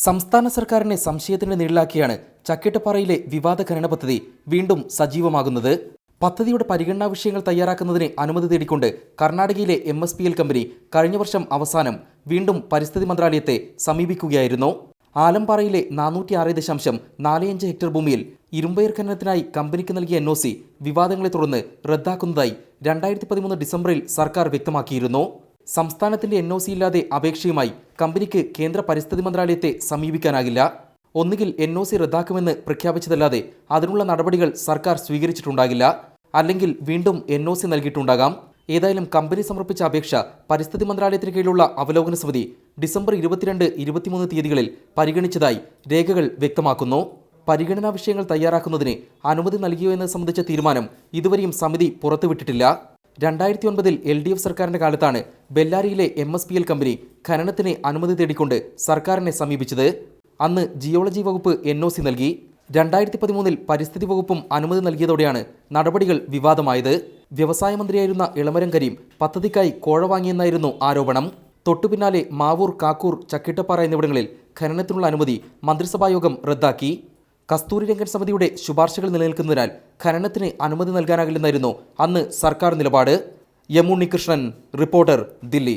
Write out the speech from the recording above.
സംസ്ഥാന സർക്കാരിനെ സംശയത്തിന് നിഴലാക്കിയാണ് ചക്കിട്ടപ്പാറയിലെ വിവാദ ഖനന പദ്ധതി വീണ്ടും സജീവമാകുന്നത്. പദ്ധതിയുടെ പരിഗണനാ വിഷയങ്ങൾ തയ്യാറാക്കുന്നതിന് അനുമതി തേടിക്കൊണ്ട് കർണാടകയിലെ MSPL കമ്പനി കഴിഞ്ഞ വർഷം അവസാനം വീണ്ടും പരിസ്ഥിതി മന്ത്രാലയത്തെ സമീപിക്കുകയായിരുന്നു. ആലംപാറയിലെ 406.45 ഹെക്ടർ ഭൂമിയിൽ ഇരുമ്പയർ ഖനനത്തിനായി കമ്പനിക്ക് നൽകിയ NOC വിവാദങ്ങളെ തുടർന്ന് റദ്ദാക്കുന്നതായി 2013 ഡിസംബറിൽ സർക്കാർ വ്യക്തമാക്കിയിരുന്നു. സംസ്ഥാനത്തിന്റെ NOC ഇല്ലാതെ അപേക്ഷയുമായി കമ്പനിക്ക് കേന്ദ്ര പരിസ്ഥിതി മന്ത്രാലയത്തെ സമീപിക്കാനാകില്ല. ഒന്നുകിൽ NOC റദ്ദാക്കുമെന്ന് പ്രഖ്യാപിച്ചതല്ലാതെ അതിനുള്ള നടപടികൾ സർക്കാർ സ്വീകരിച്ചിട്ടുണ്ടാകില്ല, അല്ലെങ്കിൽ വീണ്ടും NOC നൽകിയിട്ടുണ്ടാകാം. ഏതായാലും കമ്പനി സമർപ്പിച്ച അപേക്ഷ പരിസ്ഥിതി മന്ത്രാലയത്തിന് കീഴിലുള്ള അവലോകന സമിതി ഡിസംബർ 22, 23 തീയതികളിൽ പരിഗണിച്ചതായി രേഖകൾ വ്യക്തമാക്കുന്നു. പരിഗണനാ വിഷയങ്ങൾ തയ്യാറാക്കുന്നതിന് അനുമതി നൽകിയോ എന്നത് സംബന്ധിച്ച തീരുമാനം ഇതുവരെയും സമിതി പുറത്തുവിട്ടിട്ടില്ല. 2009 LDF സർക്കാരിന്റെ കാലത്താണ് ബെല്ലാരിയിലെ MSPL കമ്പനി ഖനനത്തിന് അനുമതി തേടിക്കൊണ്ട് സർക്കാരിനെ സമീപിച്ചത്. അന്ന് ജിയോളജി വകുപ്പ് NOC നൽകി. 2013 പരിസ്ഥിതി വകുപ്പും അനുമതി നൽകിയതോടെയാണ് നടപടികൾ വിവാദമായത്. വ്യവസായ മന്ത്രിയായിരുന്ന ഇളമരം കരീം പദ്ധതിക്കായി കോഴ വാങ്ങിയെന്നായിരുന്നു ആരോപണം. തൊട്ടുപിന്നാലെ മാവൂർ, കാക്കൂർ, ചക്കിട്ടപ്പാറ എന്നിവിടങ്ങളിൽ ഖനനത്തിനുള്ള അനുമതി മന്ത്രിസഭായോഗം റദ്ദാക്കി. കസ്തൂരിരംഗൻ സമിതിയുടെ ശുപാർശകൾ നിലനിൽക്കുന്നതിനാൽ ഖനനത്തിന് അനുമതി നൽകാനാകില്ലെന്നായിരുന്നു അന്ന് സർക്കാർ നിലപാട്. യമുണ്ണി കൃഷ്ണൻ, റിപ്പോർട്ടർ, ദില്ലി.